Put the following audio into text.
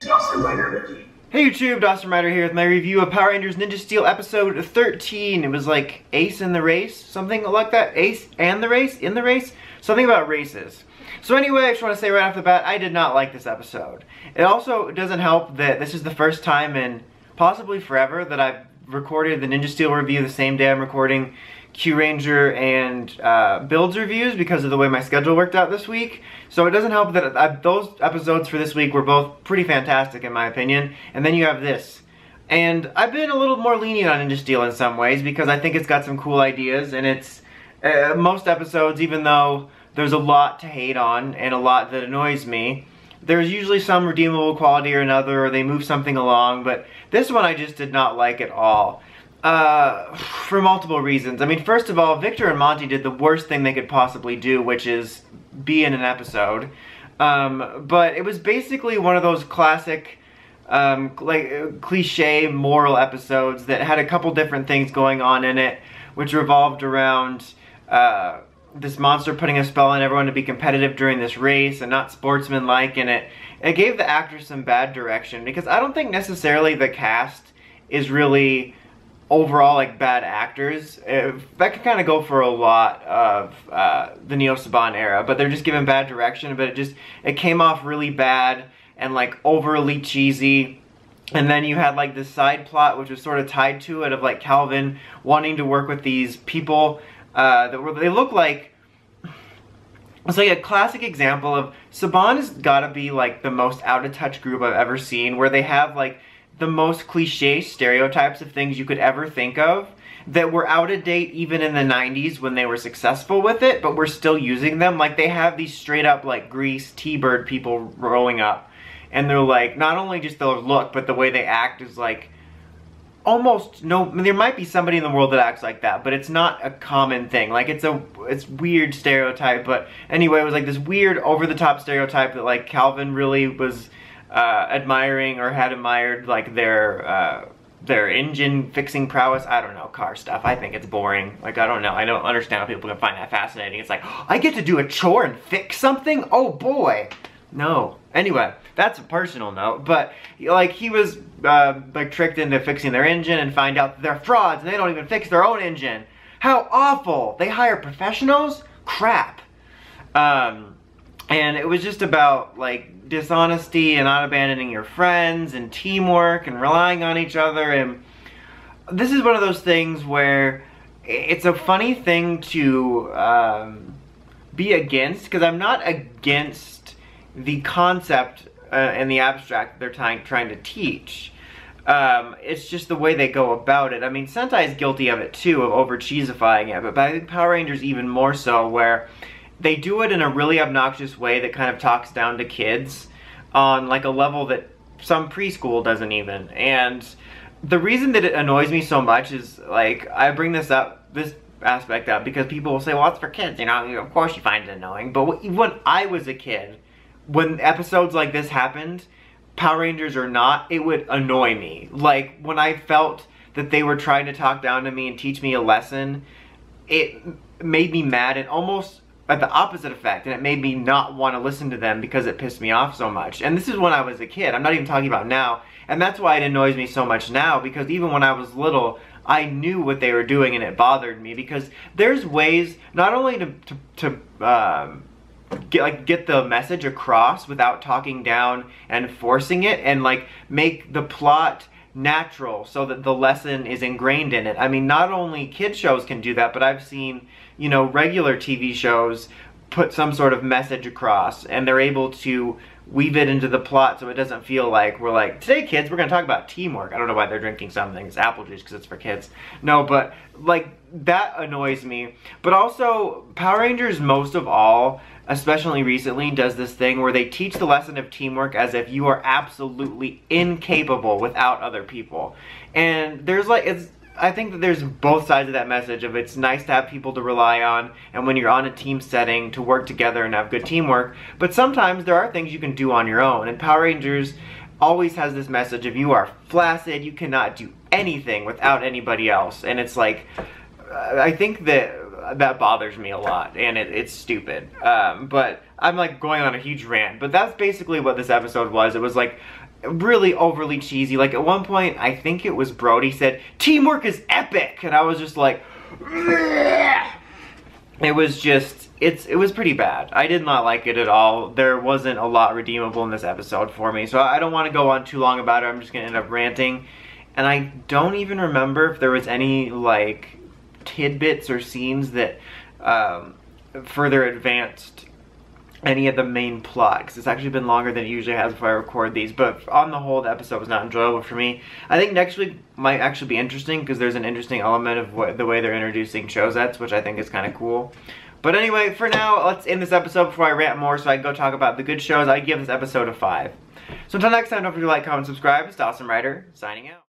Dawson Rider Wiki. Hey YouTube, Dawson Rider here with my review of Power Rangers Ninja Steel episode 13. It was like Ace in the Race, something like that. Ace and the Race, in the Race, something about races. So anyway, I just want to say right off the bat, I did not like this episode. It also doesn't help that this is the first time in possibly forever that I've recorded the Ninja Steel review the same day I'm recording Q-Ranger and Builds reviews because of the way my schedule worked out this week. So it doesn't help that those episodes for this week were both pretty fantastic in my opinion. And then you have this. And I've been a little more lenient on Ninja Steel in some ways because I think it's got some cool ideas. And it's, most episodes, even though there's a lot to hate on and a lot that annoys me, there's usually some redeemable quality or another, or they move something along. But this one I just did not like at all. For multiple reasons. I mean, first of all, Victor and Monty did the worst thing they could possibly do, which is be in an episode. But it was basically one of those classic, cliche moral episodes that had a couple different things going on in it, which revolved around, this monster putting a spell on everyone to be competitive during this race and not sportsmanlike, and it gave the actors some bad direction, because I don't think necessarily the cast is really overall like bad actors. That could kind of go for a lot of the Neo Saban era, but they're just given bad direction. But it came off really bad and like overly cheesy. And then you had like this side plot which was sort of tied to it of like Calvin wanting to work with these people they look like, it's like a classic example of Saban has got to be like the most out of touch group I've ever seen, where they have like the most cliche stereotypes of things you could ever think of that were out of date even in the 90s when they were successful with it, but we're still using them. Like they have these straight up like Grease T-Bird people rolling up, and they're like, not only just their look, but the way they act is like almost no, I mean, there might be somebody in the world that acts like that, but it's not a common thing. Like it's weird stereotype, but anyway, it was like this weird over the top stereotype that like Calvin really was admiring or had admired, like their engine fixing prowess. I don't know, car stuff. I think it's boring. Like, I don't know. I don't understand how people can find that fascinating. It's like, oh, I get to do a chore and fix something? Oh boy. No. Anyway, that's a personal note, but like he was like tricked into fixing their engine and find out that they're frauds and they don't even fix their own engine. How awful. They hire professionals? Crap. And it was just about like dishonesty and not abandoning your friends and teamwork and relying on each other. And this is one of those things where it's a funny thing to be against, because I'm not against the concept and the abstract they're trying to teach. It's just the way they go about it. I mean, Sentai is guilty of it too, of over cheesifying it, but I think Power Rangers even more so, where they do it in a really obnoxious way that kind of talks down to kids on like a level that some preschool doesn't even. And the reason that it annoys me so much is, like, I bring this aspect up because people will say, well, it's for kids, you know, of course you find it annoying. But when I was a kid, when episodes like this happened, Power Rangers or not, it would annoy me. Like, when I felt that they were trying to talk down to me and teach me a lesson, it made me mad, and almost at the opposite effect, and it made me not want to listen to them because it pissed me off so much. And this is when I was a kid. I'm not even talking about now. And that's why it annoys me so much now, because even when I was little, I knew what they were doing and it bothered me, because there's ways not only to get the message across without talking down and forcing it, and like make the plot natural so that the lesson is ingrained in it. I mean, not only kid shows can do that, but I've seen, you know, regular TV shows put some sort of message across, and they're able to weave it into the plot so it doesn't feel like we're like, today kids, we're gonna talk about teamwork. I don't know why they're drinking something. It's apple juice because it's for kids. No, but like, that annoys me. But also, Power Rangers most of all, especially recently, does this thing where they teach the lesson of teamwork as if you are absolutely incapable without other people. And there's like, I think that there's both sides of that message of it's nice to have people to rely on, and when you're on a team setting to work together and have good teamwork, but sometimes there are things you can do on your own. And Power Rangers always has this message of you are flaccid, you cannot do anything without anybody else. And it's like, I think that bothers me a lot, and it's stupid. But I'm like going on a huge rant, but that's basically what this episode was. It was like really overly cheesy. Like at one point, I think it was Brody said, "Teamwork is epic," and I was just like, it was just, it was pretty bad. I did not like it at all. There wasn't a lot redeemable in this episode for me, so I don't want to go on too long about it. I'm just gonna end up ranting, and I don't even remember if there was any like tidbits or scenes that further advanced any of the main plot, because it's actually been longer than it usually has before I record these. But on the whole, the episode was not enjoyable for me. I think next week might actually be interesting, because there's an interesting element of the way they're introducing Chosettes, which I think is kind of cool. But anyway, for now, let's end this episode before I rant more so I can go talk about the good shows. I give this episode a 5. So until next time, don't forget to like, comment, subscribe. It's Awesome Writer, signing out.